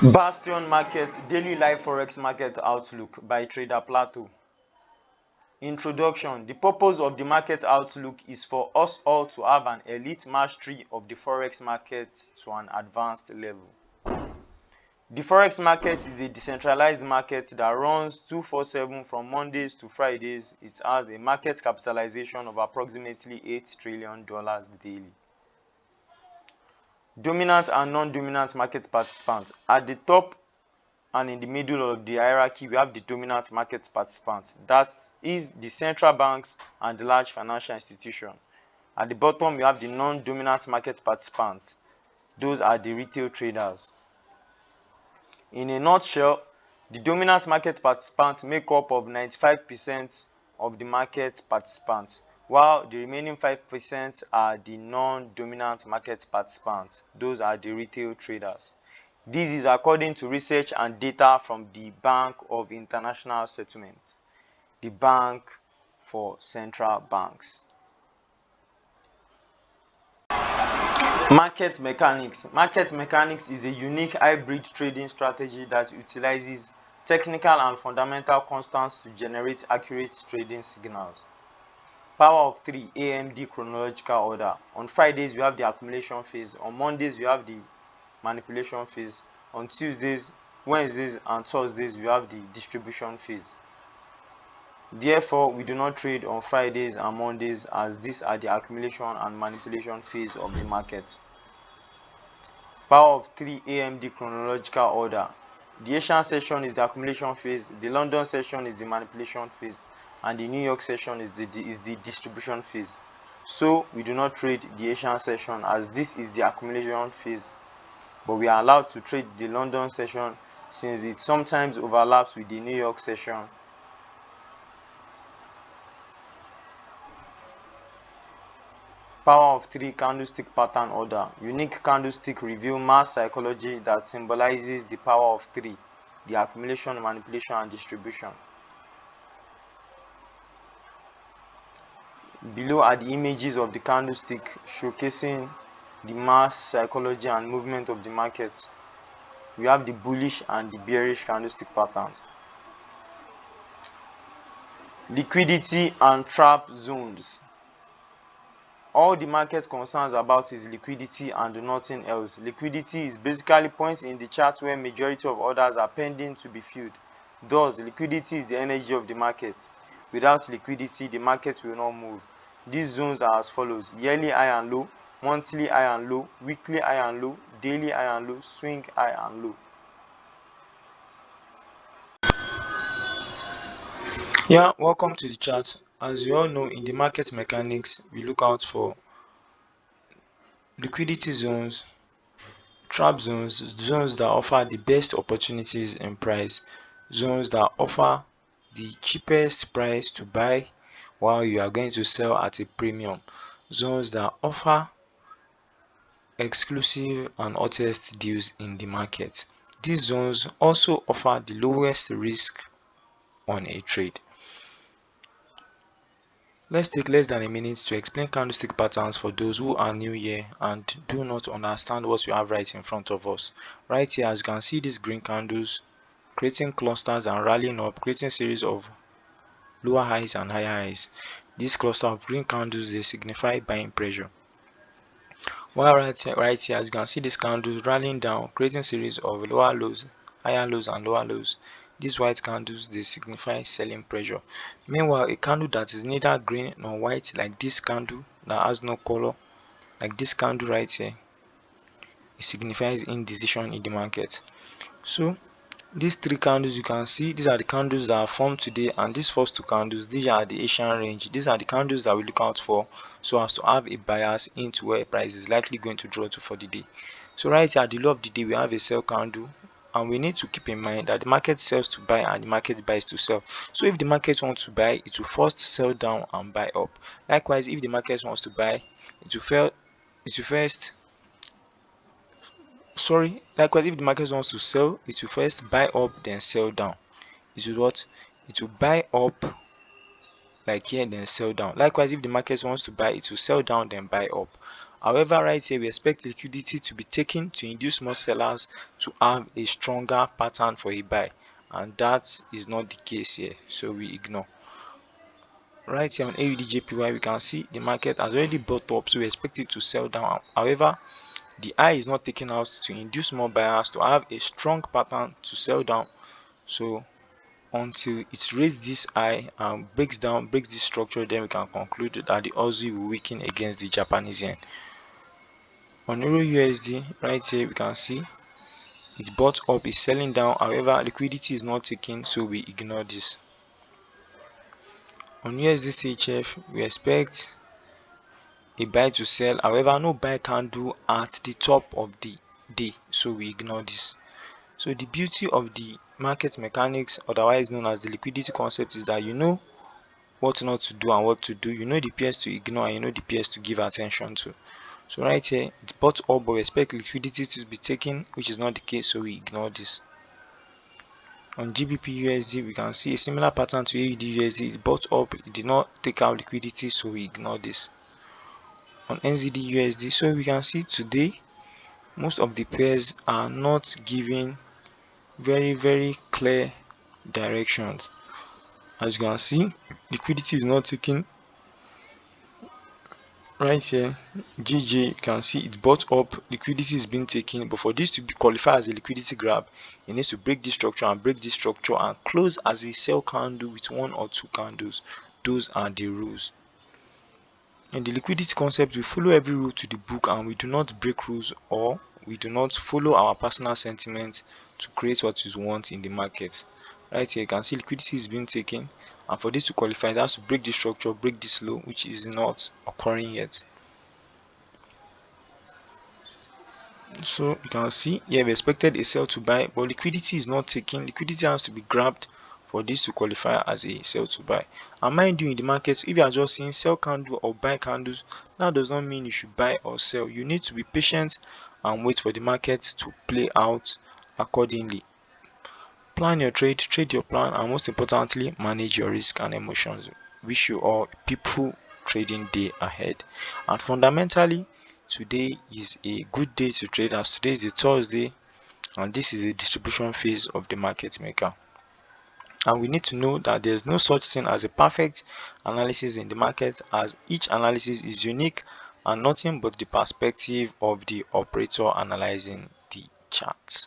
Bastion Market Daily Live Forex Market Outlook by Trader Plato. Introduction. The purpose of the market outlook is for us all to have an elite mastery of the forex market to an advanced level. The forex market is a decentralized market that runs 24/7 from Mondays to Fridays. It has a market capitalization of approximately $8 trillion daily. Dominant and non-dominant market participants. At the top and in the middle of the hierarchy, we have the dominant market participants. That is the central banks and the large financial institutions. At the bottom, we have the non-dominant market participants. Those are the retail traders. In a nutshell, the dominant market participants make up of 95% of the market participants, while the remaining 5% are the non-dominant market participants. Those are the retail traders. This is according to research and data from the Bank of International Settlement, the Bank for Central Banks. Market mechanics. Market mechanics is a unique hybrid trading strategy that utilizes technical and fundamental constants to generate accurate trading signals. Power of 3, AMD chronological order. On Fridays, we have the accumulation phase. On Mondays, we have the manipulation phase. On Tuesdays, Wednesdays, and Thursdays, we have the distribution phase. Therefore, we do not trade on Fridays and Mondays, as these are the accumulation and manipulation phase of the market. Power of 3, AMD chronological order. The Asian session is the accumulation phase, the London session is the manipulation phase, and the New York session is the distribution phase. So we do not trade the Asian session, as this is the accumulation phase, but we are allowed to trade the London session since it sometimes overlaps with the New York session. Power of 3, candlestick pattern order. Unique candlestick reveal mass psychology that symbolizes the power of 3, the accumulation, manipulation, and distribution. Below are the images of the candlestick showcasing the mass psychology and movement of the market. We have the bullish and the bearish candlestick patterns. Liquidity and trap zones. All the market concerns about is liquidity and nothing else. Liquidity is basically points in the chart where majority of orders are pending to be filled. Thus, liquidity is the energy of the market. Without liquidity, the market will not move. These zones are as follows: yearly high and low, monthly high and low, weekly high and low, daily high and low, swing high and low. Yeah, welcome to the chart. As you all know, in the market mechanics, we look out for liquidity zones, trap zones, zones that offer the best opportunities in price, zones that offer the cheapest price to buy while you are going to sell at a premium, zones that offer exclusive and hottest deals in the market. These zones also offer the lowest risk on a trade. Let's take less than a minute to explain candlestick patterns for those who are new here and do not understand what we have right in front of us. Right here, as you can see, these green candles creating clusters and rallying up, creating series of lower highs and higher highs. This cluster of green candles, they signify buying pressure. While right here, as you can see, these candles rallying down, creating series of lower lows, higher lows, and lower lows. These white candles, they signify selling pressure. Meanwhile, a candle that is neither green nor white, like this candle that has no color, like this candle right here, it signifies indecision in the market. So these three candles, you can see, these are the candles that are formed today, and these first two candles, these are the Asian range. These are the candles that we look out for so as to have a bias into where price is likely going to draw to for the day. So right here at the low of the day, we have a sell candle, and we need to keep in mind that the market sells to buy and the market buys to sell. So if the market wants to buy, it will first sell down and buy up. Likewise, if the market wants to buy, it will likewise, if the market wants to sell, it will first buy up then sell down. It will what? It will buy up like here, then sell down. Likewise, if the market wants to buy, it will sell down then buy up. However, right here we expect liquidity to be taken to induce more sellers to have a stronger pattern for a buy, and that is not the case here, so we ignore. Right here on AUDJPY, we can see the market has already bought up, so we expect it to sell down. However, the eye is not taken out to induce more buyers to have a strong pattern to sell down. So until it raises this eye and breaks this structure, then we can conclude that the Aussie will weaken against the Japanese yen. On Euro USD, right here we can see it bought up, is selling down. However, liquidity is not taken, so we ignore this. On USD CHF, we expect a buy to sell. However, no buy candle at the top of the day, so we ignore this. So the beauty of the market mechanics, otherwise known as the liquidity concept, is that you know what not to do and what to do. You know the pairs to ignore and you know the pairs to give attention to. So right here, it's bought up, but we expect liquidity to be taken, which is not the case, so we ignore this. On GBP USD, we can see a similar pattern to AUD USD. It's bought up, it did not take out liquidity, so we ignore this. On NZD USD, so we can see today most of the pairs are not giving very clear directions. As you can see, liquidity is not taking. Right here, GJ, you can see it bought up, liquidity is being taken, but for this to be qualified as a liquidity grab, it needs to break this structure and close as a sell candle with 1 or 2 candles. Those are the rules. In the liquidity concept, we follow every rule to the book and we do not break rules, or we do not follow our personal sentiment to create what we want in the market. Right here, you can see liquidity is being taken, and for this to qualify, it has to break this structure, break this low, which is not occurring yet. So you can see here we expected a sell to buy, but liquidity is not taken. Liquidity has to be grabbed for this to qualify as a sell to buy. And mind you, in the market, if you are just seeing sell candle or buy candles, that does not mean you should buy or sell. You need to be patient and wait for the market to play out accordingly. Plan your trade your plan, and most importantly, manage your risk and emotions. Wish you all a peaceful trading day ahead. And fundamentally, today is a good day to trade, as today is a Thursday and this is a distribution phase of the market maker. And we need to know that there's no such thing as a perfect analysis in the market, as each analysis is unique and nothing but the perspective of the operator analyzing the charts.